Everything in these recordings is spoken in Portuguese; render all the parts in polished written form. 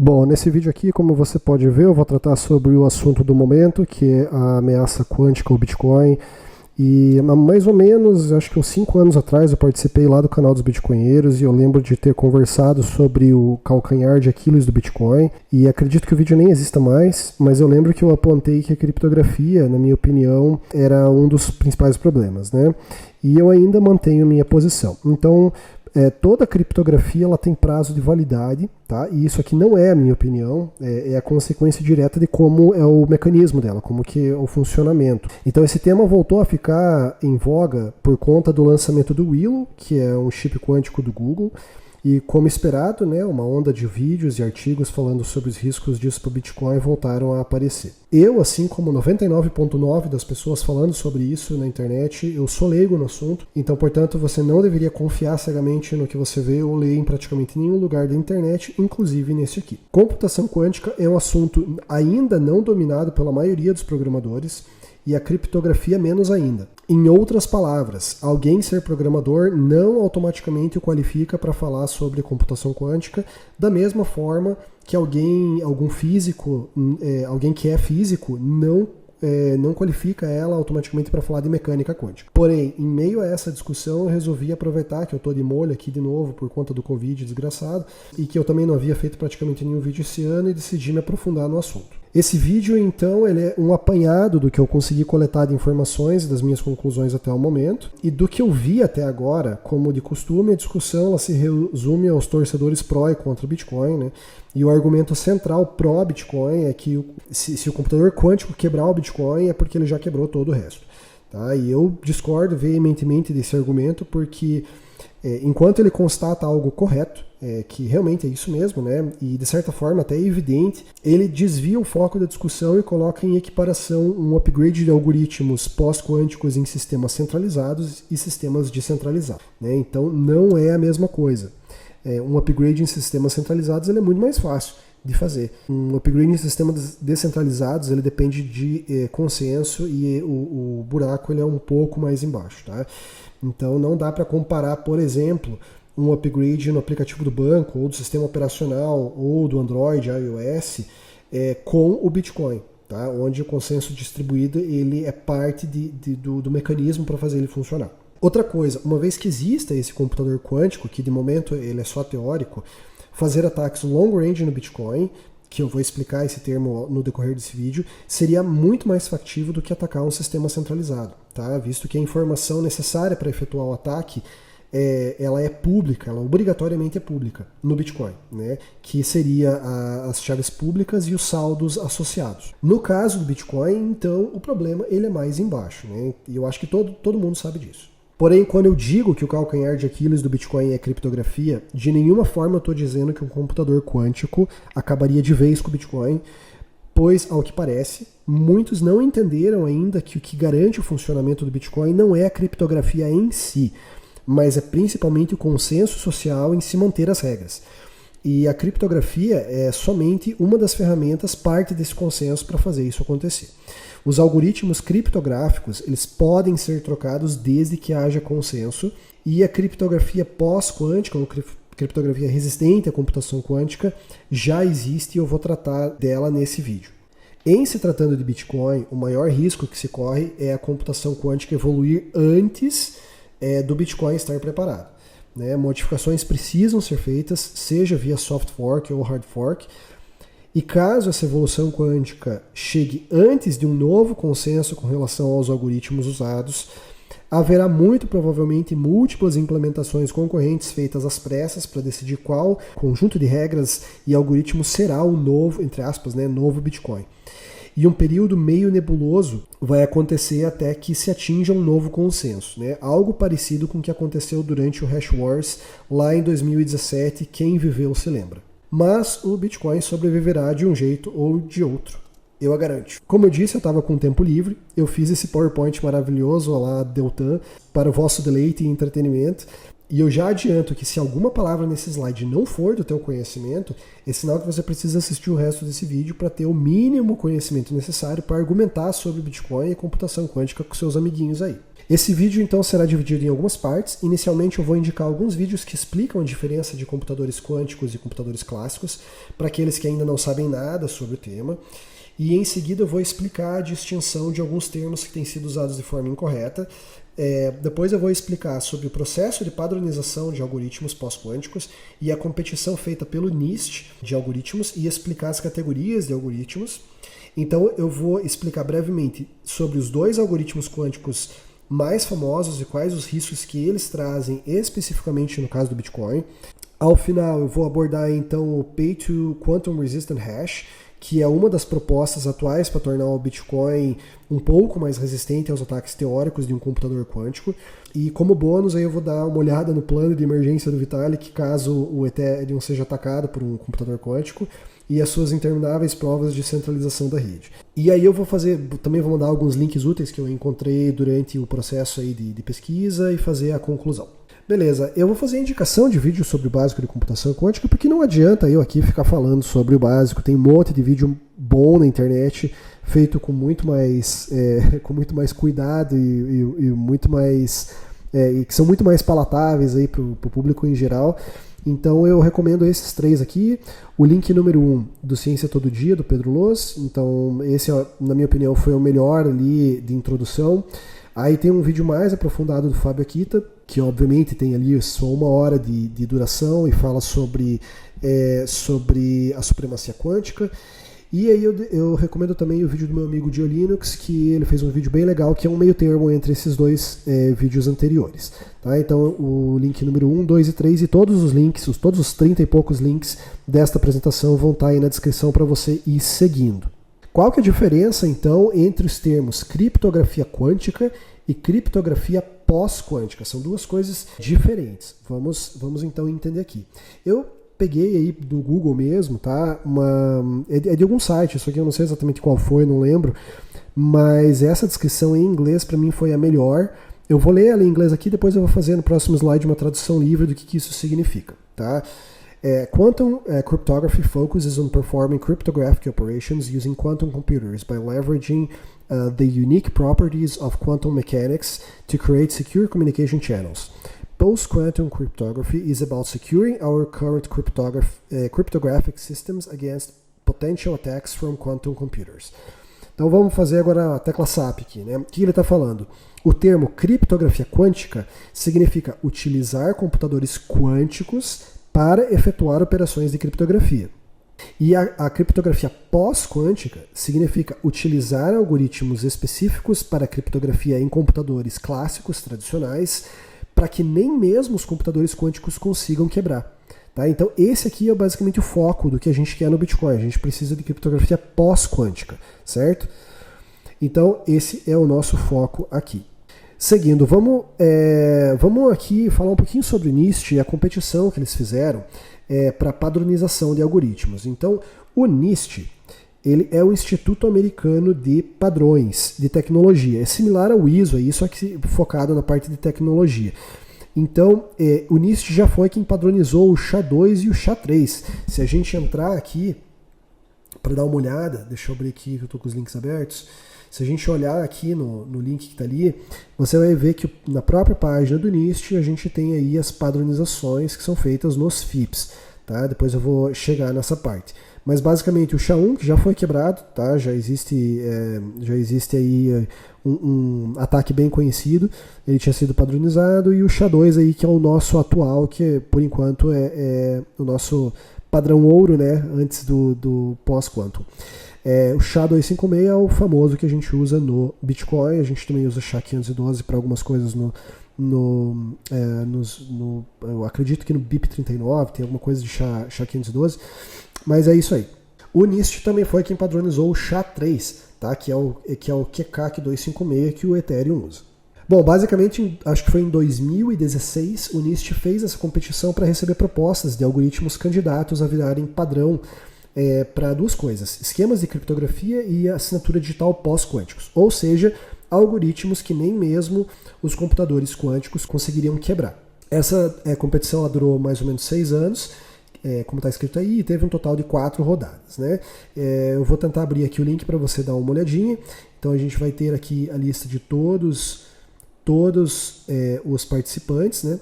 Bom, nesse vídeo aqui, como você pode ver, eu vou tratar sobre o assunto do momento, que é a ameaça quântica ao Bitcoin. E mais ou menos, acho que uns 5 anos atrás, eu participei lá do canal dos Bitcoinheiros e eu lembro de ter conversado sobre o calcanhar de Aquiles do Bitcoin. E acredito que o vídeo nem exista mais, mas eu lembro que eu apontei que a criptografia, na minha opinião, era um dos principais problemas, né? E eu ainda mantenho minha posição. Então, toda criptografia ela tem prazo de validade, tá? E isso aqui não é a minha opinião, é a consequência direta de como é o mecanismo dela, como que é o funcionamento. Então esse tema voltou a ficar em voga por conta do lançamento do Willow, que é um chip quântico do Google, e como esperado, né, uma onda de vídeos e artigos falando sobre os riscos disso para o Bitcoin voltaram a aparecer. Eu, assim como 99,9% das pessoas falando sobre isso na internet, eu sou leigo no assunto, então, portanto, você não deveria confiar cegamente no que você vê ou lê em praticamente nenhum lugar da internet, inclusive nesse aqui. Computação quântica é um assunto ainda não dominado pela maioria dos programadores, e a criptografia menos ainda. Em outras palavras, alguém ser programador não automaticamente o qualifica para falar sobre computação quântica, da mesma forma que algum físico, alguém que é físico, não qualifica ela automaticamente para falar de mecânica quântica. Porém, em meio a essa discussão, eu resolvi aproveitar que eu estou de molho aqui de novo por conta do Covid desgraçado e que eu também não havia feito praticamente nenhum vídeo esse ano e decidi me aprofundar no assunto. Esse vídeo, então, ele é um apanhado do que eu consegui coletar de informações e das minhas conclusões até o momento. E do que eu vi até agora, como de costume, a discussão ela se resume aos torcedores pró e contra o Bitcoin, né? E o argumento central pró-Bitcoin é que se o computador quântico quebrar o Bitcoin é porque ele já quebrou todo o resto. Tá? E eu discordo veementemente desse argumento porque enquanto ele constata algo correto, que realmente é isso mesmo, né? E de certa forma até é evidente, ele desvia o foco da discussão e coloca em equiparação um upgrade de algoritmos pós-quânticos em sistemas centralizados e sistemas descentralizados, né? Então não é a mesma coisa. Um upgrade em sistemas centralizados ele é muito mais fácil de fazer. Um upgrade em sistemas descentralizados ele depende de consenso e o buraco ele é um pouco mais embaixo, tá? Então não dá para comparar, por exemplo, um upgrade no aplicativo do banco, ou do sistema operacional, ou do Android, iOS, com o Bitcoin, tá? Onde o consenso distribuído ele é parte do mecanismo para fazer ele funcionar. Outra coisa, uma vez que exista esse computador quântico, que de momento ele é só teórico, fazer ataques long range no Bitcoin, que eu vou explicar esse termo no decorrer desse vídeo, seria muito mais factível do que atacar um sistema centralizado, tá? Visto que a informação necessária para efetuar o ataque ela é pública, ela obrigatoriamente é pública no Bitcoin, né? Que seria as chaves públicas e os saldos associados. No caso do Bitcoin, então, o problema ele é mais embaixo, né? E eu acho que todo mundo sabe disso. Porém, quando eu digo que o calcanhar de Aquiles do Bitcoin é criptografia, de nenhuma forma eu estou dizendo que um computador quântico acabaria de vez com o Bitcoin, pois, ao que parece, muitos não entenderam ainda que o que garante o funcionamento do Bitcoin não é a criptografia em si, mas é principalmente o consenso social em se manter as regras. E a criptografia é somente uma das ferramentas, parte desse consenso para fazer isso acontecer. Os algoritmos criptográficos, eles podem ser trocados desde que haja consenso, e a criptografia pós-quântica, ou criptografia resistente à computação quântica, já existe e eu vou tratar dela nesse vídeo. Em se tratando de Bitcoin, o maior risco que se corre é a computação quântica evoluir antes do Bitcoin estar preparado, né? Modificações precisam ser feitas, seja via soft fork ou hard fork, e caso essa evolução quântica chegue antes de um novo consenso com relação aos algoritmos usados, haverá muito provavelmente múltiplas implementações concorrentes feitas às pressas para decidir qual conjunto de regras e algoritmos será o novo, entre aspas, né, novo Bitcoin. E um período meio nebuloso vai acontecer até que se atinja um novo consenso, né? Algo parecido com o que aconteceu durante o Hash Wars lá em 2017, quem viveu se lembra. Mas o Bitcoin sobreviverá de um jeito ou de outro, eu a garanto. Como eu disse, eu estava com tempo livre, eu fiz esse PowerPoint maravilhoso lá Deltan para o vosso deleite e entretenimento. E eu já adianto que se alguma palavra nesse slide não for do teu conhecimento, é sinal que você precisa assistir o resto desse vídeo para ter o mínimo conhecimento necessário para argumentar sobre Bitcoin e computação quântica com seus amiguinhos aí. Esse vídeo então será dividido em algumas partes. Inicialmente eu vou indicar alguns vídeos que explicam a diferença de computadores quânticos e computadores clássicos, para aqueles que ainda não sabem nada sobre o tema. E em seguida eu vou explicar a distinção de alguns termos que têm sido usados de forma incorreta. Depois eu vou explicar sobre o processo de padronização de algoritmos pós-quânticos e a competição feita pelo NIST de algoritmos e explicar as categorias de algoritmos. Então eu vou explicar brevemente sobre os dois algoritmos quânticos mais famosos e quais os riscos que eles trazem especificamente no caso do Bitcoin. Ao final eu vou abordar então o Pay to Quantum Resistant Hash, que é uma das propostas atuais para tornar o Bitcoin um pouco mais resistente aos ataques teóricos de um computador quântico. E como bônus aí eu vou dar uma olhada no plano de emergência do Vitalik caso o Ethereum seja atacado por um computador quântico e as suas intermináveis provas de centralização da rede. E aí eu também vou mandar alguns links úteis que eu encontrei durante o processo aí de pesquisa e fazer a conclusão. Beleza, eu vou fazer a indicação de vídeo sobre o básico de computação quântica, porque não adianta eu aqui ficar falando sobre o básico, tem um monte de vídeo bom na internet, feito com muito mais cuidado e muito mais e que são muito mais palatáveis aí para o público em geral. Então eu recomendo esses três aqui. O link número 1 do Ciência Todo Dia, do Pedro Loz. Então esse, na minha opinião, foi o melhor ali de introdução. Aí tem um vídeo mais aprofundado do Fábio Akita, que obviamente tem ali só 1 hora de duração e fala sobre a supremacia quântica. E aí eu recomendo também o vídeo do meu amigo Dio Linux, que ele fez um vídeo bem legal, que é um meio termo entre esses dois vídeos anteriores. Tá? Então o link número 1, 2 e 3 e todos os links, todos os 30 e poucos links desta apresentação vão estar aí na descrição para você ir seguindo. Qual que é a diferença, então, entre os termos criptografia quântica e criptografia pós-quântica? São duas coisas diferentes. Vamos então entender aqui. Eu peguei aí do Google mesmo, tá? É de algum site, isso aqui eu não sei exatamente qual foi, não lembro, mas essa descrição em inglês para mim foi a melhor. Eu vou ler ela em inglês aqui, depois eu vou fazer no próximo slide uma tradução livre do que isso significa, tá? Quantum cryptography focuses on performing cryptographic operations using quantum computers by leveraging the unique properties of quantum mechanics to create secure communication channels. Post-quantum cryptography is about securing our current cryptographic systems against potential attacks from quantum computers. Então vamos fazer agora a tecla SAP aqui, né? O que ele está falando? O termo criptografia quântica significa utilizar computadores quânticos para efetuar operações de criptografia. E a criptografia pós-quântica significa utilizar algoritmos específicos para criptografia em computadores clássicos tradicionais, para que nem mesmo os computadores quânticos consigam quebrar. Tá? Então esse aqui é basicamente o foco do que a gente quer no Bitcoin. A gente precisa de criptografia pós-quântica, certo? Então esse é o nosso foco aqui. Seguindo, vamos aqui falar um pouquinho sobre o NIST e a competição que eles fizeram para padronização de algoritmos. Então, o NIST ele é o Instituto Americano de Padrões de Tecnologia. É similar ao ISO, só que focado na parte de tecnologia. Então, o NIST já foi quem padronizou o SHA-2 e o SHA-3. Se a gente entrar aqui para dar uma olhada, deixa eu abrir aqui que eu estou com os links abertos. Se a gente olhar aqui no link que está ali, você vai ver que na própria página do NIST a gente tem aí as padronizações que são feitas nos FIPS. Tá? Depois eu vou chegar nessa parte. Mas basicamente o SHA-1 que já foi quebrado, tá? já existe aí um ataque bem conhecido, ele tinha sido padronizado, e o SHA-2 aí que é o nosso atual, que por enquanto é o nosso padrão ouro, né? Antes do pós-quantum. O SHA-256 é o famoso que a gente usa no Bitcoin, a gente também usa SHA-512 para algumas coisas eu acredito que no BIP39 tem alguma coisa de SHA-512, mas é isso aí. O NIST também foi quem padronizou o SHA-3, tá? que é o QCAC 256 que o Ethereum usa. Bom, basicamente, acho que foi em 2016, o NIST fez essa competição para receber propostas de algoritmos candidatos a virarem padrão para duas coisas: esquemas de criptografia e assinatura digital pós-quânticos, ou seja, algoritmos que nem mesmo os computadores quânticos conseguiriam quebrar. Essa competição ela durou mais ou menos 6 anos, como está escrito aí, e teve um total de 4 rodadas. Né? Eu vou tentar abrir aqui o link para você dar uma olhadinha. Então a gente vai ter aqui a lista de todos todos os participantes, né?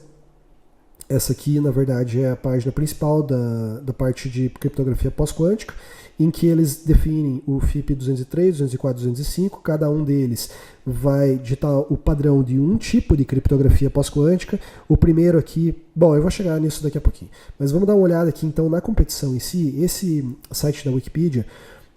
Essa aqui, na verdade, é a página principal da parte de criptografia pós-quântica, em que eles definem o FIP 203, 204, 205. Cada um deles vai ditar o padrão de um tipo de criptografia pós-quântica. O primeiro aqui, bom, eu vou chegar nisso daqui a pouquinho, mas vamos dar uma olhada aqui então na competição em si. Esse site da Wikipedia,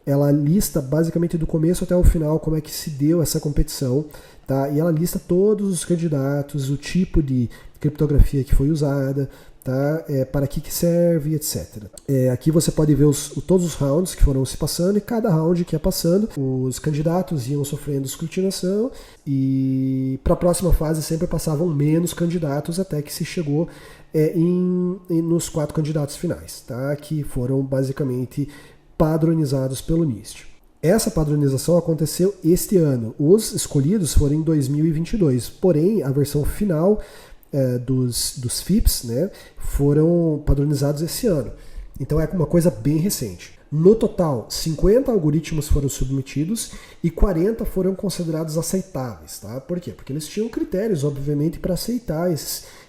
ela lista basicamente do começo até o final como é que se deu essa competição, tá? E ela lista todos os candidatos, o tipo de criptografia que foi usada, tá? Para que serve, etc. Aqui você pode ver todos os rounds que foram se passando, e cada round que ia passando, os candidatos iam sofrendo escrutinação, e para a próxima fase sempre passavam menos candidatos, até que se chegou nos 4 candidatos finais, tá? Que foram basicamente padronizados pelo NIST. Essa padronização aconteceu este ano. Os escolhidos foram em 2022, porém a versão final dos FIPS, né, foram padronizados esse ano. Então é uma coisa bem recente. No total, 50 algoritmos foram submetidos e 40 foram considerados aceitáveis. Tá? Por quê? Porque eles tinham critérios, obviamente, para aceitar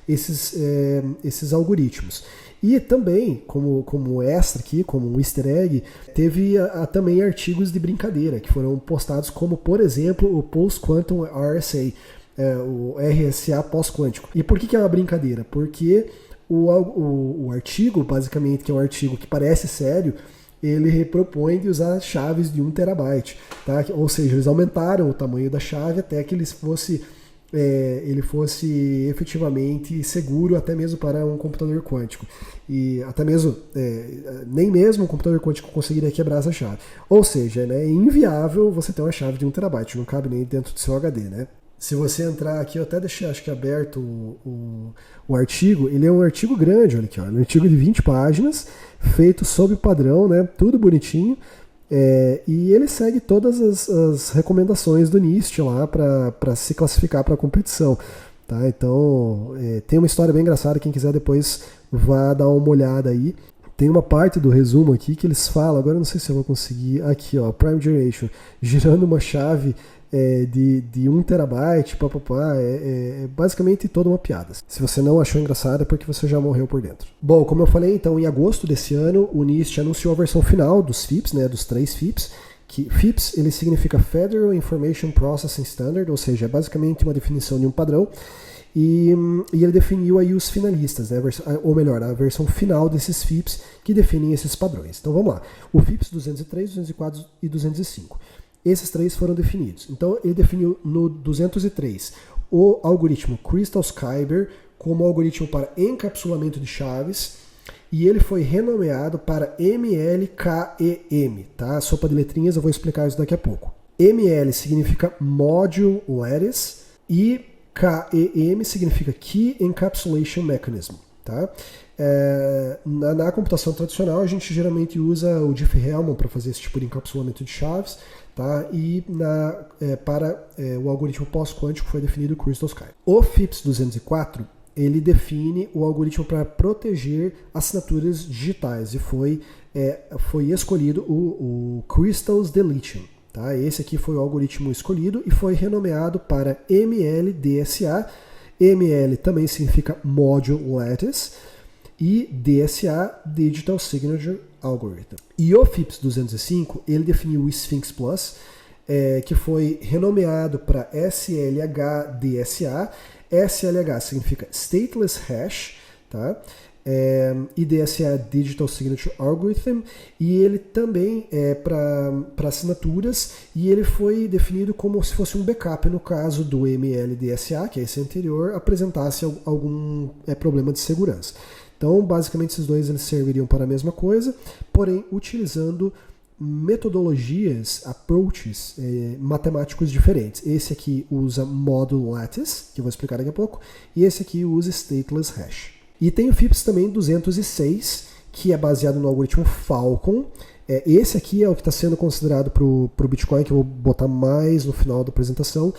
esses algoritmos. E também, como extra aqui, como um easter egg, teve também artigos de brincadeira que foram postados, como, por exemplo, o Post-Quantum RSA, o RSA pós-quântico. E por que é uma brincadeira? Porque o artigo, basicamente, que é um artigo que parece sério, ele propõe de usar chaves de 1 terabyte. Tá? Ou seja, eles aumentaram o tamanho da chave até que ele fosse efetivamente seguro, até mesmo para um computador quântico. E até mesmo, nem mesmo um computador quântico conseguiria quebrar essa chave. Ou seja, né, é inviável você ter uma chave de 1 terabyte, não cabe nem dentro do seu HD, né? Se você entrar aqui, eu até deixei, acho que aberto o artigo, ele é um artigo grande, olha aqui, ó, um artigo de 20 páginas, feito sob padrão, né, tudo bonitinho, e ele segue todas as recomendações do NIST lá para se classificar para a competição. Tá? Então, tem uma história bem engraçada, quem quiser depois vá dar uma olhada aí. Tem uma parte do resumo aqui que eles falam, agora eu não sei se eu vou conseguir, aqui ó, Prime Generation, girando uma chave de 1 terabyte, basicamente toda uma piada. Se você não achou engraçado é porque você já morreu por dentro. Bom, como eu falei, então, em agosto desse ano, o NIST anunciou a versão final dos FIPS, né, dos 3 FIPS, que FIPS ele significa Federal Information Processing Standard, ou seja, é basicamente uma definição de um padrão, e ele definiu aí os finalistas, né, ou melhor, a versão final desses FIPS que definem esses padrões. Então vamos lá, o FIPS 203, 204 e 205. Esses 3 foram definidos. Então, ele definiu no 203 o algoritmo Krystal-Cyber como algoritmo para encapsulamento de chaves, e ele foi renomeado para MLKEM. Tá? Sopa de letrinhas, eu vou explicar isso daqui a pouco. ML significa Module Lattice e KEM significa Key Encapsulation Mechanism. Tá? Na computação tradicional, a gente geralmente usa o Diffie-Hellman para fazer esse tipo de encapsulamento de chaves. Tá? E para o algoritmo pós-quântico foi definido o Krystal-Cyber. O FIPS 204 ele define o algoritmo para proteger assinaturas digitais e foi escolhido o Crystals Deletion. Tá? Esse aqui foi o algoritmo escolhido e foi renomeado para MLDSA. ML também significa Module Lattice e DSA, Digital Signature Algorithm. E o FIPS 205, ele definiu o Sphinx Plus, que foi renomeado para SLH-DSA. SLH significa Stateless Hash, tá? E DSA, Digital Signature Algorithm, e ele também é para assinaturas, e ele foi definido como se fosse um backup no caso do MLDSA, que é esse anterior, apresentasse algum problema de segurança. Então, basicamente, esses dois eles serviriam para a mesma coisa, porém utilizando metodologias, approaches matemáticos diferentes. Esse aqui usa Module Lattice, que eu vou explicar daqui a pouco, e esse aqui usa Stateless Hash. E tem o FIPS também 206, que é baseado no algoritmo Falcon. Esse aqui é o que está sendo considerado para o Bitcoin, que eu vou botar mais no final da apresentação,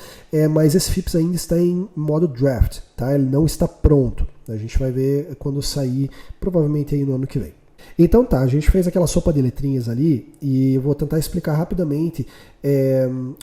mas esse FIPS ainda está em modo draft, tá? Ele não está pronto. A gente vai ver quando sair, provavelmente aí no ano que vem. Então tá, a gente fez aquela sopa de letrinhas ali e eu vou tentar explicar rapidamente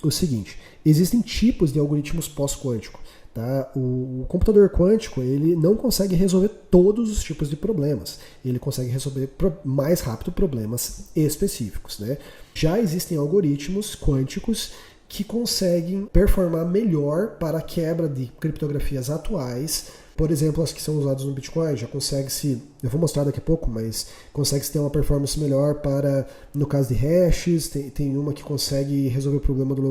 o seguinte. Existem tipos de algoritmos pós-quântico. Tá? O computador quântico ele não consegue resolver todos os tipos de problemas. Ele consegue resolver mais rápido problemas específicos. Né? Já existem algoritmos quânticos que conseguem performar melhor para a quebra de criptografias atuais. Por exemplo, as que são usadas no Bitcoin, já consegue-se, eu vou mostrar daqui a pouco, mas consegue-se ter uma performance melhor para, no caso de hashes, tem uma que consegue resolver o problema do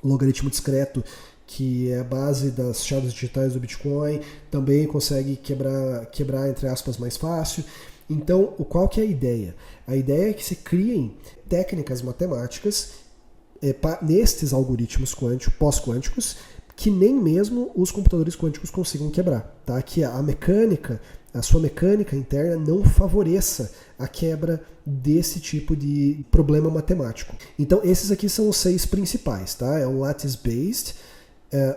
logaritmo discreto, que é a base das chaves digitais do Bitcoin, também consegue quebrar entre aspas, mais fácil. Então, qual que é a ideia? A ideia é que se criem técnicas matemáticas nestes algoritmos pós-quânticos, que nem mesmo os computadores quânticos consigam quebrar, tá? Que a sua mecânica interna não favoreça a quebra desse tipo de problema matemático. Então, esses aqui são os 6 principais, tá? É o lattice-based,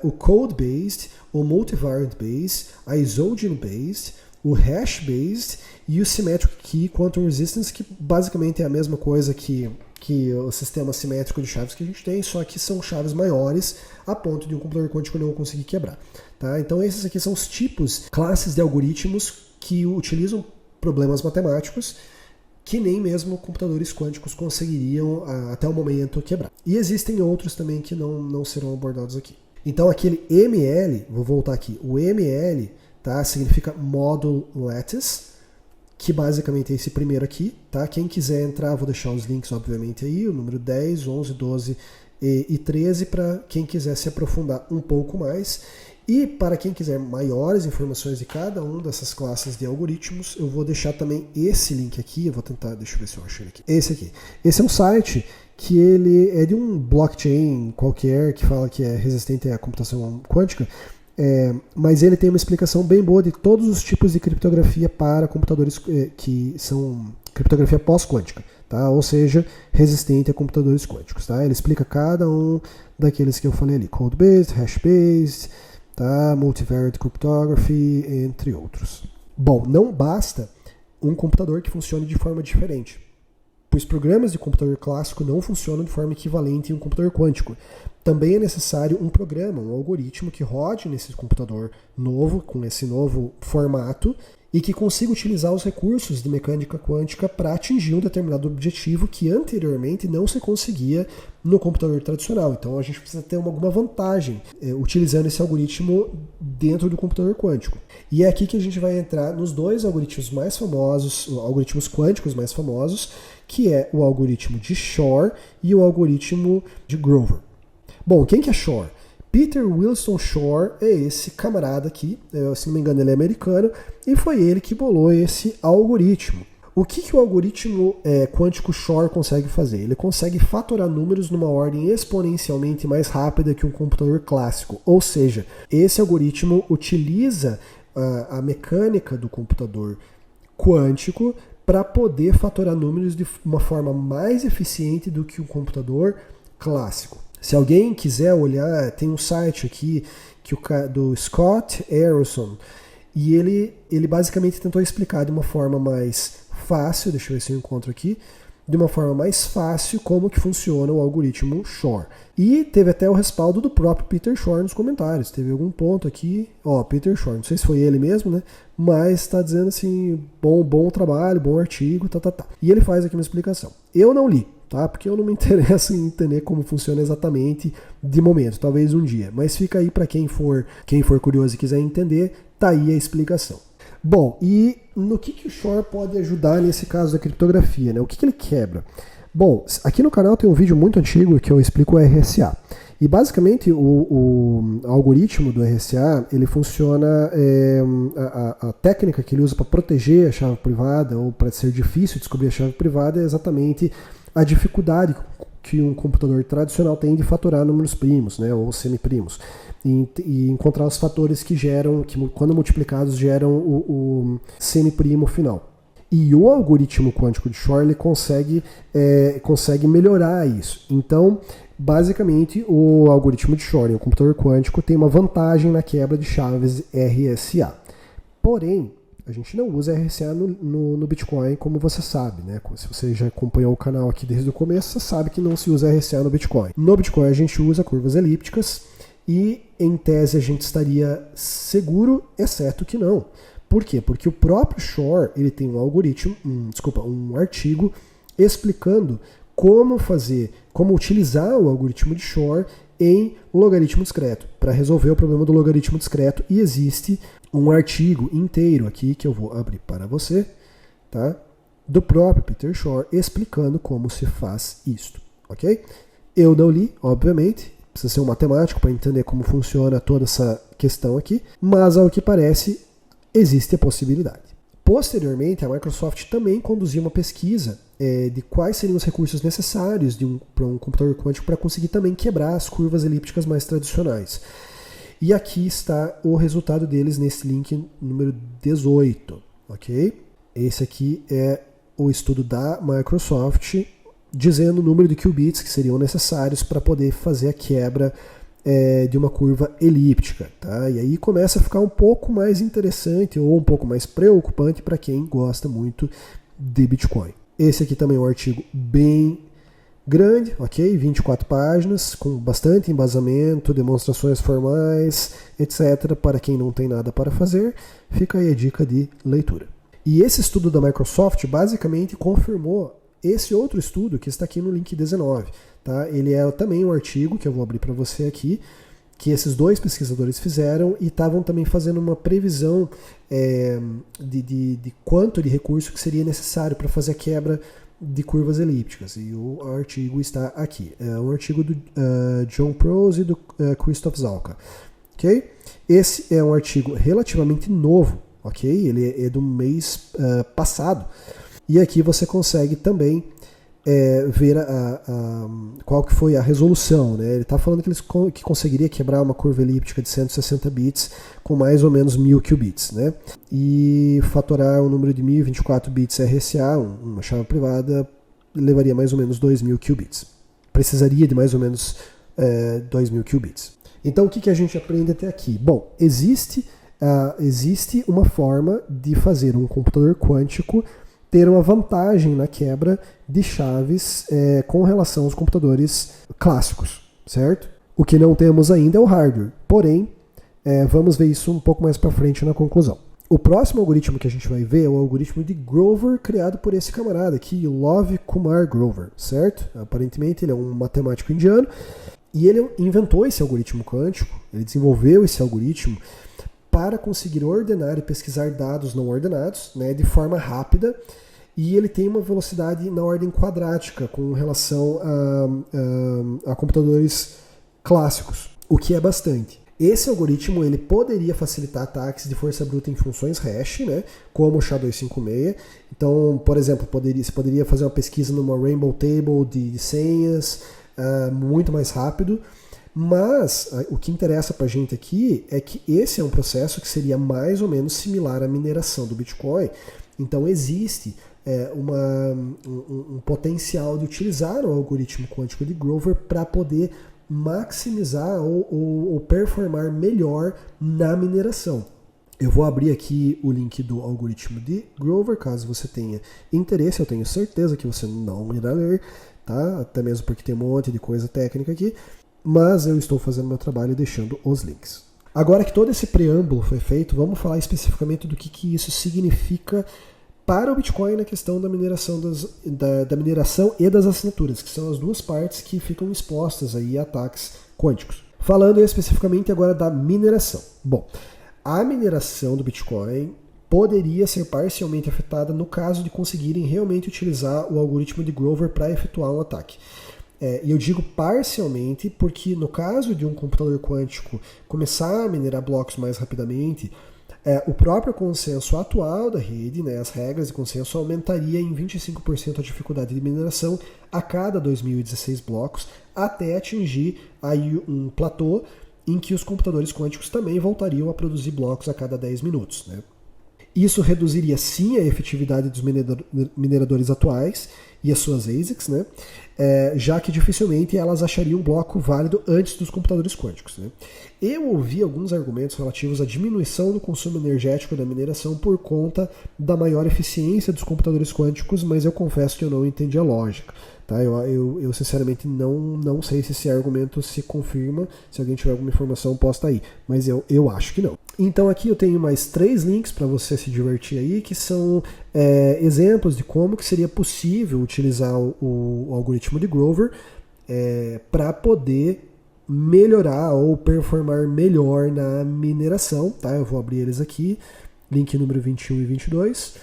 o code-based, o multivariate-based, a isogen-based, o hash-based e o symmetric key quantum resistance, que basicamente é a mesma coisa que o sistema simétrico de chaves que a gente tem, só que são chaves maiores a ponto de um computador quântico não conseguir quebrar. Tá? Então esses aqui são os tipos, classes de algoritmos que utilizam problemas matemáticos que nem mesmo computadores quânticos conseguiriam até o momento quebrar. E existem outros também que não serão abordados aqui. Então aquele ML, vou voltar aqui, o ML tá, significa Model Lattice, que basicamente é esse primeiro aqui, tá? Quem quiser entrar, vou deixar os links, obviamente, aí, o número 10, 11, 12 e 13, para quem quiser se aprofundar um pouco mais. E para quem quiser maiores informações de cada uma dessas classes de algoritmos, eu vou deixar também esse link aqui, eu vou tentar, deixa eu ver se eu acho ele aqui. Esse aqui. Esse é um site que ele é de um blockchain qualquer, que fala que é resistente à computação quântica, mas ele tem uma explicação bem boa de todos os tipos de criptografia para computadores que são criptografia pós-quântica, tá? Ou seja, resistente a computadores quânticos. Tá? Ele explica cada um daqueles que eu falei ali, code-based, hash-based, tá? Multivariate cryptography, entre outros. Bom, não basta um computador que funcione de forma diferente, pois programas de computador clássico não funcionam de forma equivalente em um computador quântico. Também é necessário um programa, um algoritmo que rode nesse computador novo, com esse novo formato, e que consiga utilizar os recursos de mecânica quântica para atingir um determinado objetivo que anteriormente não se conseguia no computador tradicional. Então a gente precisa ter alguma vantagem utilizando esse algoritmo dentro do computador quântico. E é aqui que a gente vai entrar nos 2 algoritmos mais famosos, algoritmos quânticos mais famosos, que é o algoritmo de Shor e o algoritmo de Grover. Bom, quem que é Shor? Peter Wilson Shor é esse camarada aqui, se não me engano ele é americano, e foi ele que bolou esse algoritmo. O que o algoritmo quântico Shor consegue fazer? Ele consegue fatorar números numa ordem exponencialmente mais rápida que um computador clássico, ou seja, esse algoritmo utiliza a mecânica do computador quântico para poder fatorar números de uma forma mais eficiente do que um computador clássico. Se alguém quiser olhar, tem um site aqui do Scott Aronson, e ele basicamente tentou explicar de uma forma mais fácil, deixa eu ver se eu encontro aqui, de uma forma mais fácil como que funciona o algoritmo Shor. E teve até o respaldo do próprio Peter Shor nos comentários. Teve algum ponto aqui, Peter Shor, não sei se foi ele mesmo, né? Mas está dizendo assim, bom trabalho, bom artigo, tá. E ele faz aqui uma explicação. Eu não li, tá? Porque eu não me interesso em entender como funciona exatamente de momento, talvez um dia. Mas fica aí para quem for curioso e quiser entender, tá aí a explicação. Bom, e no que o Shor pode ajudar nesse caso da criptografia, né? O que ele quebra? Bom, aqui no canal tem um vídeo muito antigo que eu explico o RSA. E basicamente o algoritmo do RSA, ele funciona, a técnica que ele usa para proteger a chave privada ou para ser difícil descobrir a chave privada é exatamente a dificuldade que um computador tradicional tem de fatorar números primos, né, ou semiprimos, e encontrar os fatores que quando multiplicados, geram o semiprimo final. E o algoritmo quântico de Shor ele consegue melhorar isso. Então, basicamente, o algoritmo de Shor, o computador quântico, tem uma vantagem na quebra de chaves RSA. Porém, A gente não usa RSA no Bitcoin, como você sabe, né? Se você já acompanhou o canal aqui desde o começo, você sabe que não se usa RSA no Bitcoin. No Bitcoin a gente usa curvas elípticas e, em tese, a gente estaria seguro, exceto que não. Por quê? Porque o próprio Shor, ele tem um artigo explicando como utilizar o algoritmo de Shor em logaritmo discreto, para resolver o problema do logaritmo discreto, e existe um artigo inteiro aqui, que eu vou abrir para você, tá? Do próprio Peter Shor, explicando como se faz isto, ok? Eu não li, obviamente, precisa ser um matemático para entender como funciona toda essa questão aqui, mas ao que parece, existe a possibilidade. Posteriormente, a Microsoft também conduziu uma pesquisa de quais seriam os recursos necessários para um computador quântico para conseguir também quebrar as curvas elípticas mais tradicionais. E aqui está o resultado deles nesse link número 18, ok? Esse aqui é o estudo da Microsoft dizendo o número de qubits que seriam necessários para poder fazer a quebra de uma curva elíptica, tá? E aí começa a ficar um pouco mais interessante ou um pouco mais preocupante para quem gosta muito de Bitcoin. Esse aqui também é um artigo bem grande, ok? 24 páginas, com bastante embasamento, demonstrações formais, etc. Para quem não tem nada para fazer, fica aí a dica de leitura. E esse estudo da Microsoft basicamente confirmou esse outro estudo que está aqui no link 19. Tá? Ele é também um artigo que eu vou abrir para você aqui, que esses dois pesquisadores fizeram e estavam também fazendo uma previsão de quanto de recurso que seria necessário para fazer a quebra de curvas elípticas. E o artigo está aqui. É um artigo do John Prose e do Christoph Zalka. Okay? Esse é um artigo relativamente novo. Okay? Ele é do mês passado. E aqui você consegue também ver qual que foi a resolução, né? Ele está falando que conseguiria quebrar uma curva elíptica de 160 bits com mais ou menos 1000 qubits, né? E fatorar um número de 1024 bits RSA, uma chave privada, levaria mais ou menos 2000 qubits. Precisaria de mais ou menos 2000 qubits. Então o que a gente aprende até aqui? Bom, existe uma forma de fazer um computador quântico ter uma vantagem na quebra de chaves com relação aos computadores clássicos, certo? O que não temos ainda é o hardware, porém, vamos ver isso um pouco mais para frente na conclusão. O próximo algoritmo que a gente vai ver é o algoritmo de Grover, criado por esse camarada aqui, Love Kumar Grover, certo? Aparentemente ele é um matemático indiano, e ele inventou esse algoritmo quântico, ele desenvolveu esse algoritmo para conseguir ordenar e pesquisar dados não ordenados, né, de forma rápida, e ele tem uma velocidade na ordem quadrática com relação a computadores clássicos, o que é bastante. Esse algoritmo ele poderia facilitar ataques de força bruta em funções hash, né, como o SHA-256. Então, por exemplo, você poderia fazer uma pesquisa numa Rainbow Table de senhas muito mais rápido. Mas o que interessa para a gente aqui é que esse é um processo que seria mais ou menos similar à mineração do Bitcoin. Então existe um potencial de utilizar o algoritmo quântico de Grover para poder maximizar ou performar melhor na mineração. Eu vou abrir aqui o link do algoritmo de Grover, caso você tenha interesse. Eu tenho certeza que você não irá ler, tá? Até mesmo porque tem um monte de coisa técnica aqui. Mas eu estou fazendo meu trabalho e deixando os links. Agora que todo esse preâmbulo foi feito, vamos falar especificamente do que isso significa para o Bitcoin na questão da mineração, da mineração e das assinaturas, que são as duas partes que ficam expostas aí a ataques quânticos. Falando especificamente agora da mineração. Bom, a mineração do Bitcoin poderia ser parcialmente afetada no caso de conseguirem realmente utilizar o algoritmo de Grover para efetuar um ataque. E eu digo parcialmente porque no caso de um computador quântico começar a minerar blocos mais rapidamente, o próprio consenso atual da rede, né, as regras de consenso, aumentaria em 25% a dificuldade de mineração a cada 2016 blocos, até atingir aí um platô em que os computadores quânticos também voltariam a produzir blocos a cada 10 minutos, né? Isso reduziria sim a efetividade dos mineradores atuais e as suas ASICs, né? Já que dificilmente elas achariam um bloco válido antes dos computadores quânticos. Né? Eu ouvi alguns argumentos relativos à diminuição do consumo energético da mineração por conta da maior eficiência dos computadores quânticos, mas eu confesso que eu não entendi a lógica. Tá? Eu sinceramente não sei se esse argumento se confirma. Se alguém tiver alguma informação, posta aí. Mas eu acho que não. Então aqui eu tenho mais 3 links para você se divertir aí, que são exemplos de como que seria possível utilizar o algoritmo de Grover para poder melhorar ou performar melhor na mineração. Tá? Eu vou abrir eles aqui, link número 21 e 22.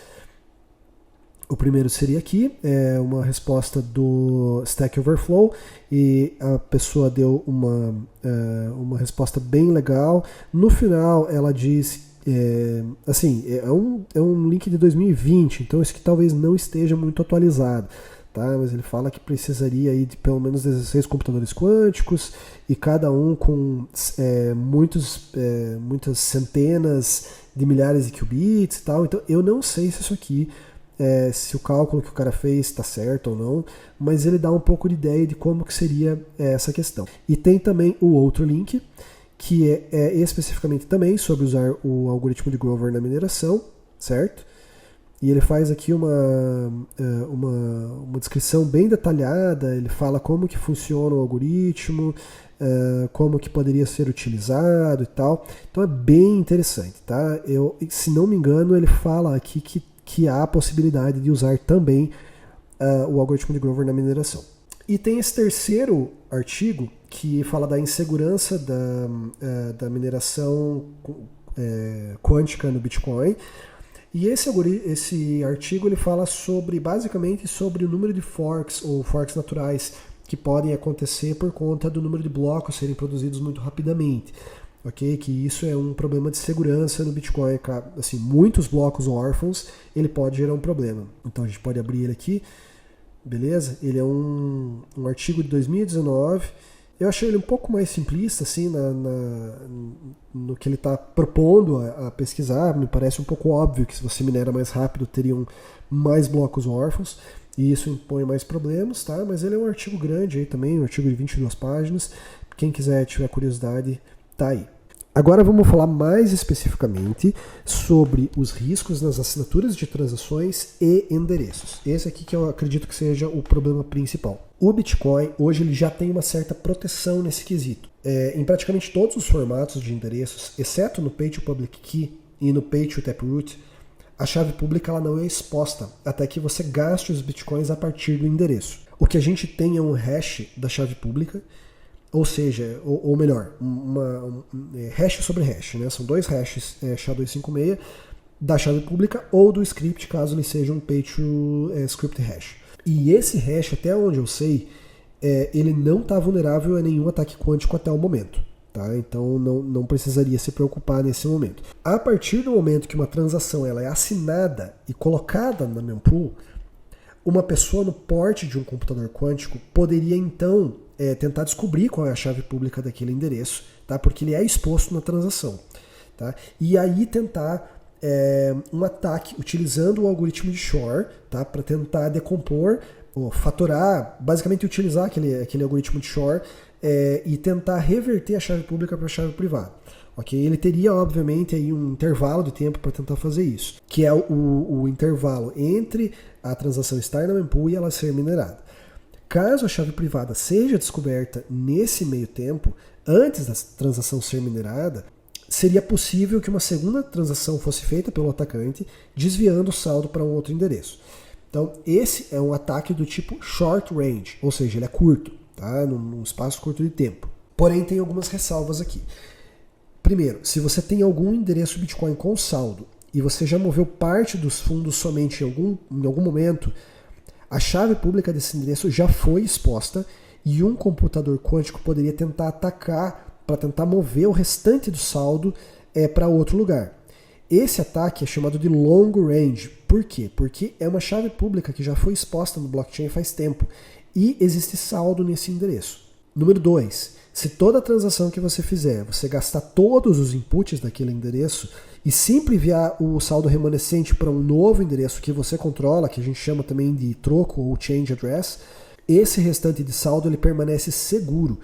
O primeiro seria aqui, uma resposta do Stack Overflow, e a pessoa deu uma resposta bem legal. No final ela diz, é um link de 2020, então isso que talvez não esteja muito atualizado. Tá? Mas ele fala que precisaria aí de pelo menos 16 computadores quânticos, e cada um com muitas centenas de milhares de qubits e tal. Então eu não sei se isso aqui, se o cálculo que o cara fez está certo ou não, mas ele dá um pouco de ideia de como que seria essa questão. E tem também o outro link, que é especificamente também sobre usar o algoritmo de Grover na mineração, certo? E ele faz aqui uma descrição bem detalhada, ele fala como que funciona o algoritmo, como que poderia ser utilizado e tal. Então é bem interessante, tá? Se não me engano, ele fala aqui que há a possibilidade de usar também o algoritmo de Grover na mineração. E tem esse terceiro artigo que fala da insegurança da mineração quântica no Bitcoin. E esse artigo ele fala basicamente sobre o número de forks ou forks naturais que podem acontecer por conta do número de blocos serem produzidos muito rapidamente. Okay? Que isso é um problema de segurança no Bitcoin. Assim, muitos blocos órfãos, ele pode gerar um problema. Então a gente pode abrir ele aqui, beleza? Ele é um artigo de 2019. Eu achei ele um pouco mais simplista assim, no que ele está propondo a pesquisar. Me parece um pouco óbvio que se você minera mais rápido, teriam mais blocos órfãos, e isso impõe mais problemas, tá? Mas ele é um artigo grande aí também, um artigo de 22 páginas. Quem quiser, tiver curiosidade, tá aí. Agora vamos falar mais especificamente sobre os riscos nas assinaturas de transações e endereços. Esse aqui que eu acredito que seja o problema principal. O Bitcoin, hoje, ele já tem uma certa proteção nesse quesito. Em praticamente todos os formatos de endereços, exceto no Pay to Public Key e no Pay to Taproot, a chave pública ela não é exposta até que você gaste os Bitcoins a partir do endereço. O que a gente tem é um hash da chave pública, ou seja, ou melhor, hash sobre hash, né? São 2 hashes SHA-256 da chave pública ou do script, caso ele seja um Pay to Script Hash. E esse hash, até onde eu sei, ele não está vulnerável a nenhum ataque quântico até o momento. Tá? Então não precisaria se preocupar nesse momento. A partir do momento que uma transação ela é assinada e colocada na mempool, uma pessoa no porte de um computador quântico poderia então tentar descobrir qual é a chave pública daquele endereço, tá? Porque ele é exposto na transação. Tá? E aí tentar um ataque utilizando o algoritmo de Shor, tá? Para tentar decompor ou fatorar, basicamente utilizar aquele algoritmo de Shor e tentar reverter a chave pública para a chave privada. Okay? Ele teria, obviamente, aí um intervalo de tempo para tentar fazer isso, que é o intervalo entre a transação estar na mempool e ela ser minerada. Caso a chave privada seja descoberta nesse meio tempo, antes da transação ser minerada, seria possível que uma segunda transação fosse feita pelo atacante, desviando o saldo para um outro endereço. Então, esse é um ataque do tipo short range, ou seja, ele é curto, tá? Num espaço curto de tempo. Porém, tem algumas ressalvas aqui. Primeiro, se você tem algum endereço Bitcoin com saldo e você já moveu parte dos fundos somente em algum momento, a chave pública desse endereço já foi exposta e um computador quântico poderia tentar atacar para tentar mover o restante do saldo para outro lugar. Esse ataque é chamado de long range. Por quê? Porque é uma chave pública que já foi exposta no blockchain faz tempo e existe saldo nesse endereço. Número 2, se toda transação que você fizer, você gastar todos os inputs daquele endereço e sempre enviar o saldo remanescente para um novo endereço que você controla, que a gente chama também de troco ou change address, esse restante de saldo ele permanece seguro,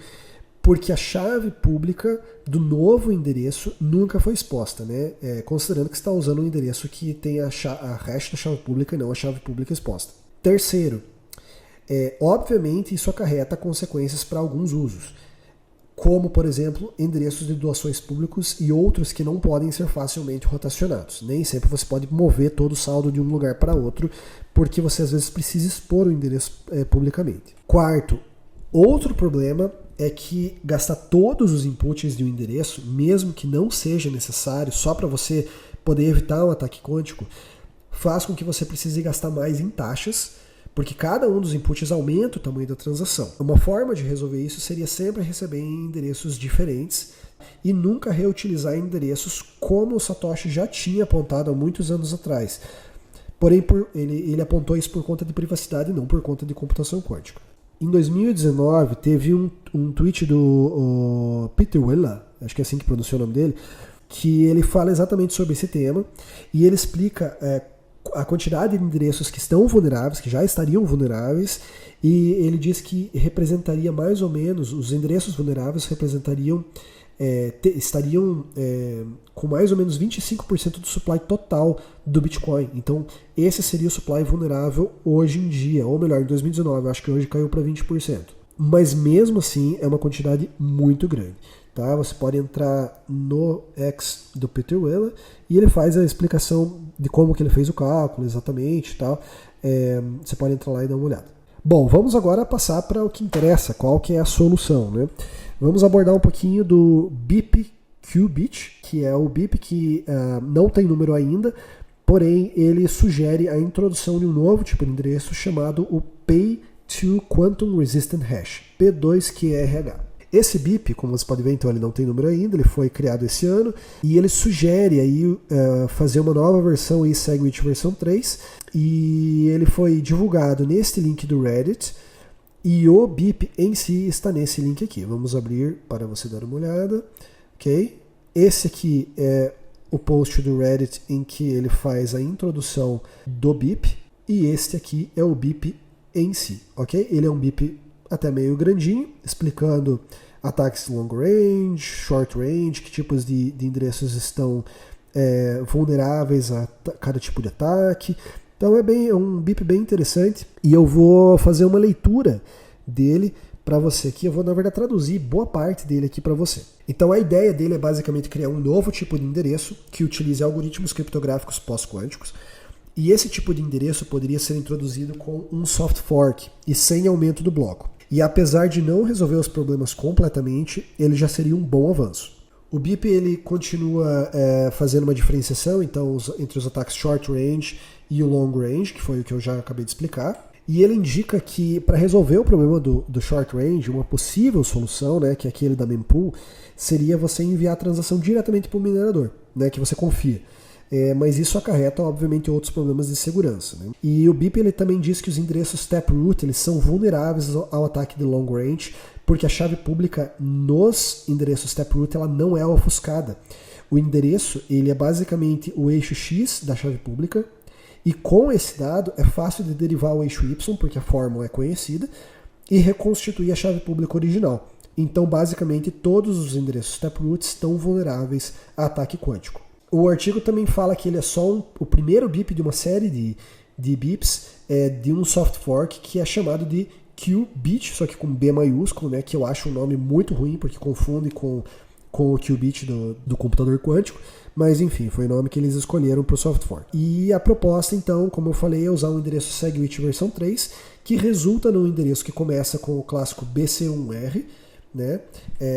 porque a chave pública do novo endereço nunca foi exposta, né? Considerando que você está usando um endereço que tem a hash da chave pública e não a chave pública exposta. Terceiro, obviamente isso acarreta consequências para alguns usos, como, por exemplo, endereços de doações públicos e outros que não podem ser facilmente rotacionados. Nem sempre você pode mover todo o saldo de um lugar para outro, porque você às vezes precisa expor o endereço publicamente. Quarto, outro problema é que gastar todos os inputs de um endereço, mesmo que não seja necessário, só para você poder evitar um ataque quântico, faz com que você precise gastar mais em taxas, porque cada um dos inputs aumenta o tamanho da transação. Uma forma de resolver isso seria sempre receber em endereços diferentes e nunca reutilizar endereços como o Satoshi já tinha apontado há muitos anos atrás. Porém, ele apontou isso por conta de privacidade e não por conta de computação quântica. Em 2019, teve um tweet do Peter Willer, acho que é assim que pronuncia o nome dele, que ele fala exatamente sobre esse tema e ele explica a quantidade de endereços que estão vulneráveis, que já estariam vulneráveis, e ele diz que representaria mais ou menos, os endereços vulneráveis estariam com mais ou menos 25% do supply total do Bitcoin. Então, esse seria o supply vulnerável hoje em dia, ou melhor, em 2019, acho que hoje caiu para 20%. Mas mesmo assim, é uma quantidade muito grande. Tá? Você pode entrar no X do Peter Willer e ele faz a explicação de como que ele fez o cálculo exatamente. Tá? Você pode entrar lá e dar uma olhada. Bom, vamos agora passar para o que interessa, qual que é a solução. Né? Vamos abordar um pouquinho do BIP Qubit, que é o BIP que não tem número ainda, porém ele sugere a introdução de um novo tipo de endereço chamado o Pay to Quantum Resistant Hash, P2QRH. Esse BIP, como você pode ver, então ele não tem número ainda, ele foi criado esse ano e ele sugere aí fazer uma nova versão, aí, SegWit versão 3, e ele foi divulgado neste link do Reddit e o BIP em si está nesse link aqui. Vamos abrir para você dar uma olhada, ok? Esse aqui é o post do Reddit em que ele faz a introdução do BIP e este aqui é o BIP em si, ok? Ele é um BIP até meio grandinho, explicando ataques long range, short range, que tipos de endereços estão vulneráveis a cada tipo de ataque. Então é um BIP bem interessante e eu vou fazer uma leitura dele para você aqui. Eu vou, na verdade, traduzir boa parte dele aqui para você. Então a ideia dele é basicamente criar um novo tipo de endereço que utilize algoritmos criptográficos pós-quânticos. E esse tipo de endereço poderia ser introduzido com um soft fork e sem aumento do bloco. E apesar de não resolver os problemas completamente, ele já seria um bom avanço. O BIP ele continua fazendo uma diferenciação então, entre os ataques short range e o long range, que foi o que eu já acabei de explicar. E ele indica que para resolver o problema do short range, uma possível solução, né, que é aquele da mempool, seria você enviar a transação diretamente para o minerador, né, que você confia. Mas isso acarreta, obviamente, outros problemas de segurança. Né? E o BIP ele também diz que os endereços Taproot eles são vulneráveis ao ataque de long range, porque a chave pública nos endereços Taproot ela não é ofuscada. O endereço ele é basicamente o eixo X da chave pública, e com esse dado é fácil de derivar o eixo Y, porque a fórmula é conhecida, e reconstituir a chave pública original. Então, basicamente, todos os endereços Taproot estão vulneráveis a ataque quântico. O artigo também fala que ele é só o primeiro BIP de uma série de BIPs de um soft fork que é chamado de Qubit, só que com B maiúsculo, né, que eu acho um nome muito ruim porque confunde com o Qubit do computador quântico, mas enfim, foi o nome que eles escolheram para o soft fork. E a proposta, então, como eu falei, é usar um endereço SegWit versão 3, que resulta num endereço que começa com o clássico BC1R, né?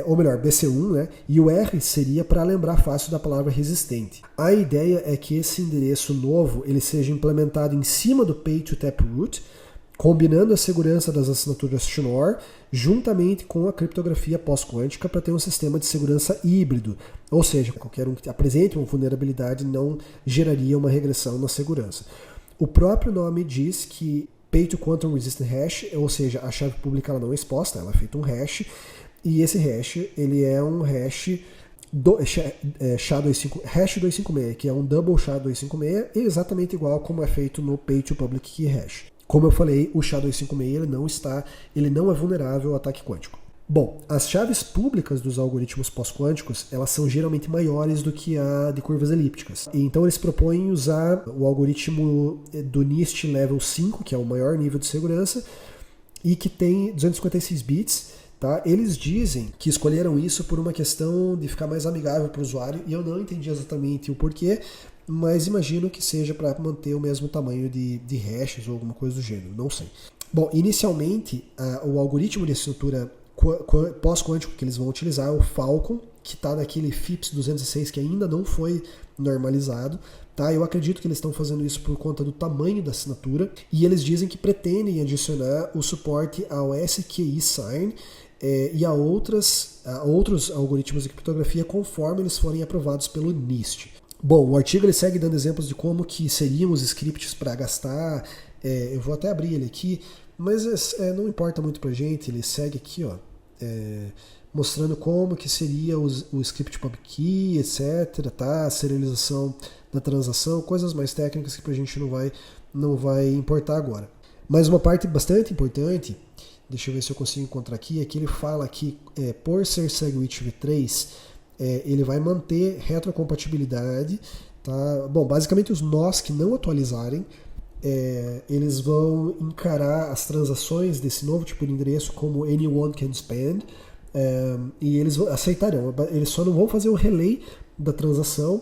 Ou melhor, BC1, né? E o R seria para lembrar fácil da palavra resistente. A ideia é que esse endereço novo ele seja implementado em cima do Pay to Taproot, combinando a segurança das assinaturas Schnorr juntamente com a criptografia pós-quântica para ter um sistema de segurança híbrido, ou seja, qualquer um que apresente uma vulnerabilidade não geraria uma regressão na segurança. O próprio nome diz que Pay to Quantum Resistant Hash, ou seja, a chave pública ela não é exposta, ela é feita um hash, e esse hash ele é um hash hash 256, que é um double SHA-256, exatamente igual como é feito no Pay to Public Key Hash. Como eu falei, o SHA-256 ele não é vulnerável ao ataque quântico. Bom, as chaves públicas dos algoritmos pós-quânticos, elas são geralmente maiores do que a de curvas elípticas. Então eles propõem usar o algoritmo do NIST Level 5, que é o maior nível de segurança, e que tem 256 bits. Tá? Eles dizem que escolheram isso por uma questão de ficar mais amigável para o usuário, e eu não entendi exatamente o porquê, mas imagino que seja para manter o mesmo tamanho de hashes ou alguma coisa do gênero, não sei. Bom, inicialmente, o algoritmo de assinatura pós-quântico que eles vão utilizar é o Falcon, que está naquele FIPS 206 que ainda não foi normalizado. Tá? Eu acredito que eles estão fazendo isso por conta do tamanho da assinatura, e eles dizem que pretendem adicionar o suporte ao SQI Sign e a outros algoritmos de criptografia conforme eles forem aprovados pelo NIST. Bom, o artigo ele segue dando exemplos de como que seriam os scripts para gastar. Eu vou até abrir ele aqui, mas não importa muito pra gente. Ele segue aqui, ó, mostrando como que seria o script public key, etc, tá? A serialização da transação, coisas mais técnicas que pra gente não vai importar agora. Mas uma parte bastante importante, deixa eu ver se eu consigo encontrar aqui, é que ele fala que por ser SegWit v3, ele vai manter retrocompatibilidade, tá? Bom, basicamente os nós que não atualizarem, eles vão encarar as transações desse novo tipo de endereço como anyone can spend, e eles aceitarão. Eles só não vão fazer o relay da transação.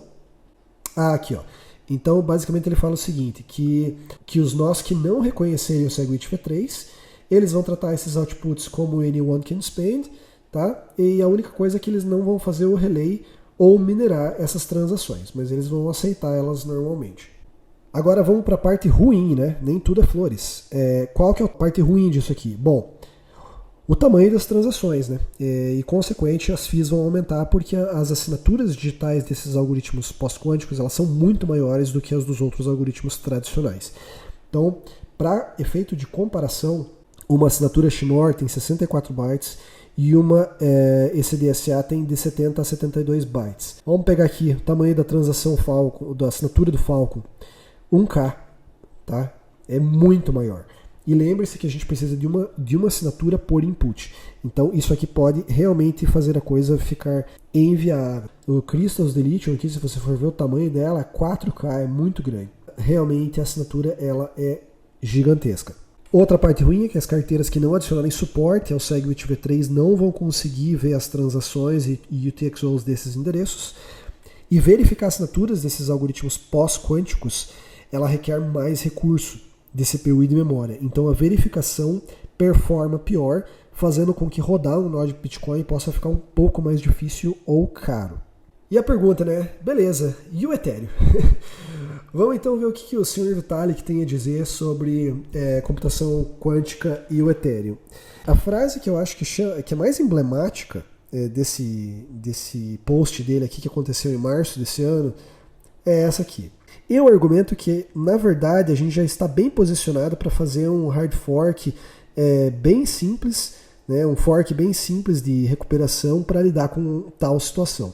Aqui, ó. Então, basicamente, ele fala o seguinte, que os nós que não reconhecerem o SegWit v3, eles vão tratar esses outputs como anyone can spend, tá? E a única coisa é que eles não vão fazer o relay ou minerar essas transações, mas eles vão aceitar elas normalmente. Agora vamos para a parte ruim, né? Nem tudo é flores. Qual que é a parte ruim disso aqui? Bom, o tamanho das transações, né? E consequente as FIIs vão aumentar porque as assinaturas digitais desses algoritmos pós-quânticos elas são muito maiores do que as dos outros algoritmos tradicionais. Então, para efeito de comparação, uma assinatura Schnorr tem 64 bytes e uma ECDSA tem de 70 a 72 bytes. Vamos pegar aqui o tamanho da transação Falcon, da assinatura do Falcon, 1K, tá? É muito maior. E lembre-se que a gente precisa de uma assinatura por input. Então isso aqui pode realmente fazer a coisa ficar inviável. O Crystals Deletion aqui, se você for ver o tamanho dela, 4K, é muito grande. Realmente a assinatura ela é gigantesca. Outra parte ruim é que as carteiras que não adicionarem suporte ao SegWit v3 não vão conseguir ver as transações e UTXOs desses endereços. E verificar assinaturas desses algoritmos pós-quânticos, ela requer mais recurso de CPU e de memória. Então a verificação performa pior, fazendo com que rodar um nó de Bitcoin possa ficar um pouco mais difícil ou caro. E a pergunta, né? Beleza, e o Ethereum? Vamos então ver o que o Sr. Vitalik tem a dizer sobre computação quântica e o Ethereum. A frase que eu acho que é mais emblemática desse post dele aqui que aconteceu em março desse ano é essa aqui. Eu argumento que, na verdade, a gente já está bem posicionado para fazer um hard fork bem simples, né, um fork bem simples de recuperação para lidar com tal situação.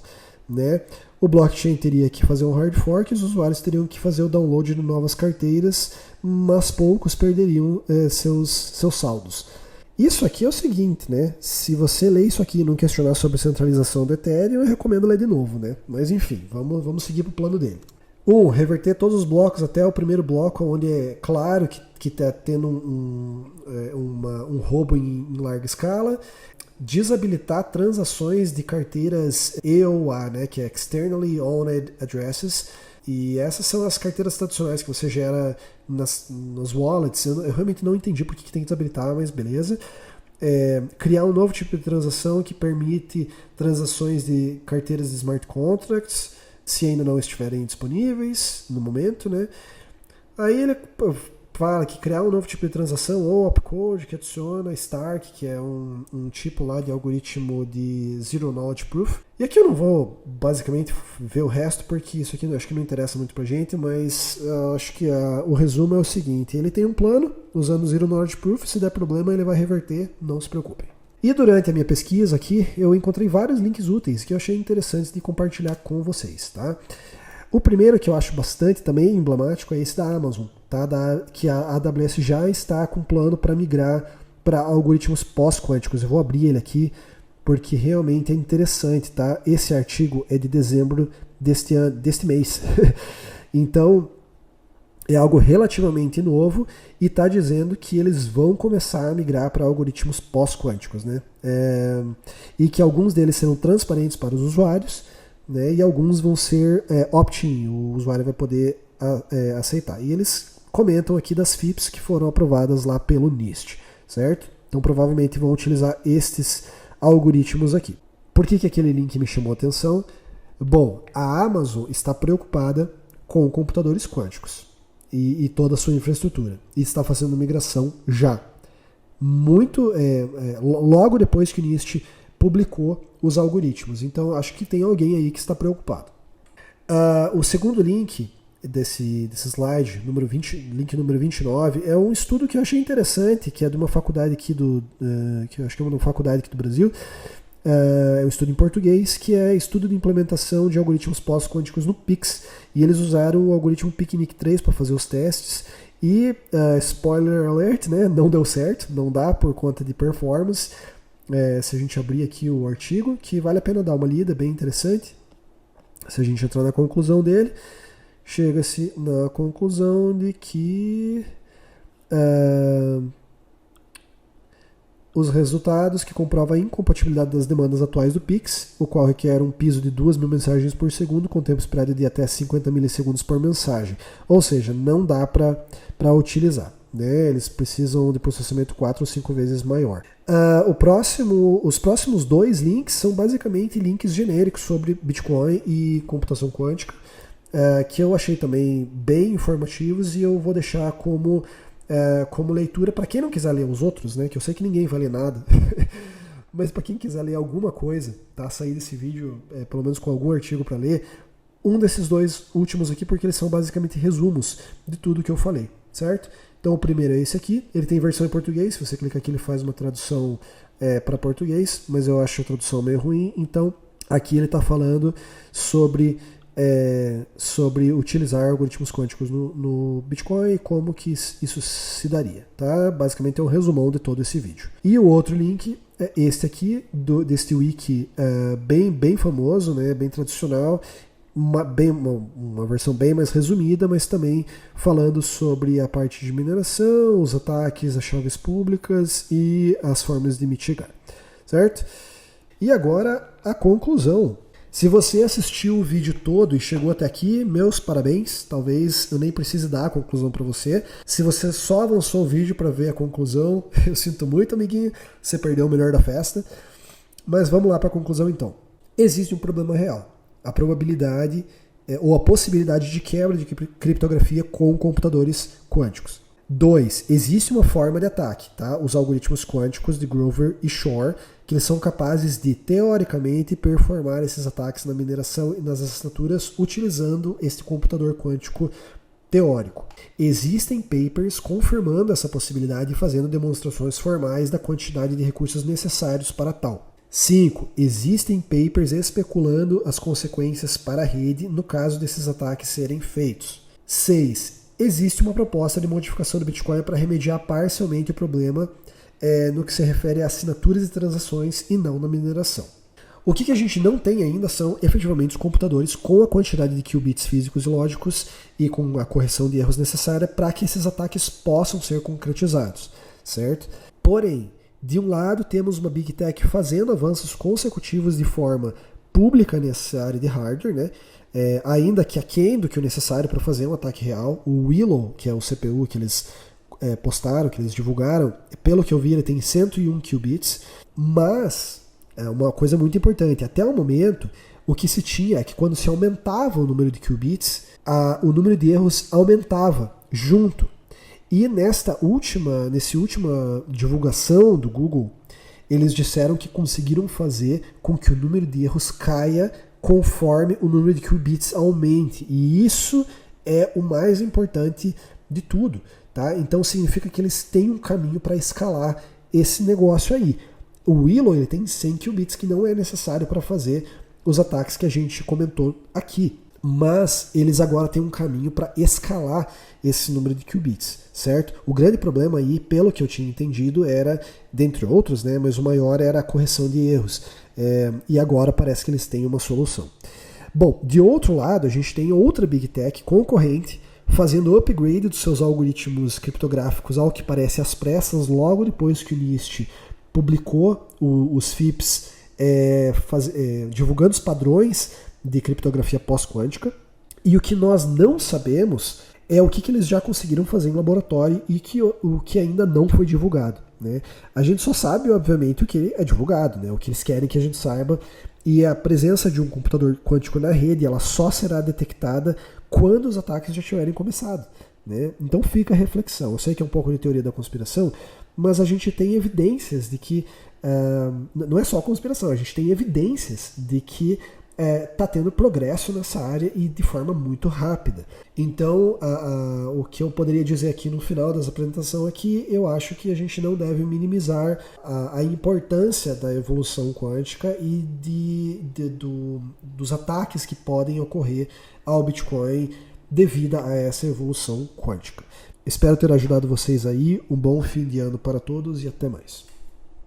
Né? O blockchain teria que fazer um hard fork, os usuários teriam que fazer o download de novas carteiras, mas poucos perderiam seus saldos. Isso aqui é o seguinte, né? Se você ler isso aqui e não questionar sobre a centralização do Ethereum, eu recomendo ler de novo, né? Mas enfim, vamos seguir para o plano dele. Reverter todos os blocos até o primeiro bloco, onde é claro que está tendo um roubo em larga escala. Desabilitar transações de carteiras EOA, né, que é Externally Owned Addresses. E essas são as carteiras tradicionais que você gera nos wallets. Eu realmente não entendi por que tem que desabilitar, mas beleza. Criar um novo tipo de transação que permite transações de carteiras de smart contracts, se ainda não estiverem disponíveis no momento, né? Aí ele fala que criar um novo tipo de transação ou opcode que adiciona Stark, que é um tipo lá de algoritmo de Zero Knowledge Proof. E aqui eu não vou basicamente ver o resto, porque isso aqui acho que não interessa muito pra gente, mas acho que o resumo é o seguinte: ele tem um plano usando Zero Knowledge Proof, se der problema ele vai reverter, não se preocupem. E durante a minha pesquisa aqui, eu encontrei vários links úteis que eu achei interessantes de compartilhar com vocês, tá? O primeiro que eu acho bastante também emblemático é esse da Amazon, tá? Que a AWS já está com plano para migrar para algoritmos pós-quânticos. Eu vou abrir ele aqui porque realmente é interessante, tá? Esse artigo é de dezembro deste mês. Então, é algo relativamente novo e está dizendo que eles vão começar a migrar para algoritmos pós-quânticos, né? E que alguns deles serão transparentes para os usuários, né, e alguns vão ser opt-in, o usuário vai poder aceitar. E eles comentam aqui das FIPS que foram aprovadas lá pelo NIST, certo? Então provavelmente vão utilizar estes algoritmos aqui. Por que aquele link me chamou a atenção? Bom, a Amazon está preocupada com computadores quânticos e toda a sua infraestrutura e está fazendo migração já. Logo depois que o NIST publicou os algoritmos. Então, acho que tem alguém aí que está preocupado. O segundo link desse slide, link número 29, é um estudo que eu achei interessante, que é de uma faculdade aqui que eu acho que é uma faculdade aqui do Brasil. É um estudo em português, que é estudo de implementação de algoritmos pós-quânticos no PIX. E eles usaram o algoritmo PICNIC 3 para fazer os testes. E, spoiler alert, né, não deu certo, não dá por conta de performance. Se a gente abrir aqui o artigo, que vale a pena dar uma lida, bem interessante. Se a gente entrar na conclusão dele, chega-se na conclusão de que os resultados que comprovam a incompatibilidade das demandas atuais do PIX, o qual requer um piso de 2.000 mensagens por segundo, com tempo esperado de até 50 milissegundos por mensagem. Ou seja, não dá para utilizar. Né? Eles precisam de processamento 4 ou 5 vezes maior. Os próximos dois links são basicamente links genéricos sobre Bitcoin e computação quântica, que eu achei também bem informativos e eu vou deixar como leitura para quem não quiser ler os outros, né? Que eu sei que ninguém vai ler nada, mas para quem quiser ler alguma coisa, tá? Sair desse vídeo pelo menos com algum artigo para ler, um desses dois últimos aqui, porque eles são basicamente resumos de tudo que eu falei, certo? Então o primeiro é esse aqui, ele tem versão em português, se você clicar aqui ele faz uma tradução para português, mas eu acho a tradução meio ruim, então aqui ele está falando sobre utilizar algoritmos quânticos no Bitcoin e como que isso se daria, tá? Basicamente é um resumão de todo esse vídeo. E o outro link é este aqui, deste wiki bem famoso, né, bem tradicional, uma versão bem mais resumida, mas também falando sobre a parte de mineração, os ataques às chaves públicas e as formas de mitigar, certo? E agora a conclusão. Se você assistiu o vídeo todo e chegou até aqui, meus parabéns. Talvez eu nem precise dar a conclusão para você. Se você só avançou o vídeo para ver a conclusão, eu sinto muito, amiguinho, você perdeu o melhor da festa. Mas vamos lá para a conclusão então. Existe um problema real. A probabilidade ou a possibilidade de quebra de criptografia com computadores quânticos. 2. Existe uma forma de ataque, tá? Os algoritmos quânticos de Grover e Shor, que eles são capazes de, teoricamente, performar esses ataques na mineração e nas assinaturas utilizando este computador quântico teórico. Existem papers confirmando essa possibilidade e fazendo demonstrações formais da quantidade de recursos necessários para tal. 5. Existem papers especulando as consequências para a rede no caso desses ataques serem feitos. 6. Existe uma proposta de modificação do Bitcoin para remediar parcialmente o problema no que se refere a assinaturas e transações e não na mineração. O que a gente não tem ainda são efetivamente os computadores com a quantidade de qubits físicos e lógicos e com a correção de erros necessária para que esses ataques possam ser concretizados, certo? Porém, de um lado, temos uma Big Tech fazendo avanços consecutivos de forma pública nessa área de hardware, né? Ainda que aquém do que o necessário para fazer um ataque real. O Willow, que é o CPU que eles postaram, que eles divulgaram, pelo que eu vi, ele tem 101 qubits, mas uma coisa muito importante, até o momento, o que se tinha é que quando se aumentava o número de qubits, o número de erros aumentava junto. E nessa última divulgação do Google, eles disseram que conseguiram fazer com que o número de erros caia conforme o número de qubits aumente. E isso é o mais importante de tudo. Tá? Então significa que eles têm um caminho para escalar esse negócio aí. O Willow ele tem 100 qubits, que não é necessário para fazer os ataques que a gente comentou aqui. Mas eles agora têm um caminho para escalar esse número de qubits, certo? O grande problema aí, pelo que eu tinha entendido, era, dentre outros, né, mas o maior era a correção de erros. E agora parece que eles têm uma solução. Bom, de outro lado, a gente tem outra Big Tech concorrente fazendo upgrade dos seus algoritmos criptográficos, ao que parece às pressas, logo depois que o NIST publicou os FIPS divulgando os padrões de criptografia pós-quântica, e o que nós não sabemos é o que eles já conseguiram fazer em laboratório e o que ainda não foi divulgado. Né? A gente só sabe, obviamente, o que é divulgado, né? O que eles querem que a gente saiba, e a presença de um computador quântico na rede ela só será detectada quando os ataques já tiverem começado. Né? Então fica a reflexão. Eu sei que é um pouco de teoria da conspiração, mas a gente tem evidências de que, não é só conspiração, a gente tem evidências de que está tendo progresso nessa área e de forma muito rápida. Então, o que eu poderia dizer aqui no final dessa apresentação é que eu acho que a gente não deve minimizar a importância da evolução quântica e dos ataques que podem ocorrer ao Bitcoin devido a essa evolução quântica. Espero ter ajudado vocês aí. Um bom fim de ano para todos e até mais.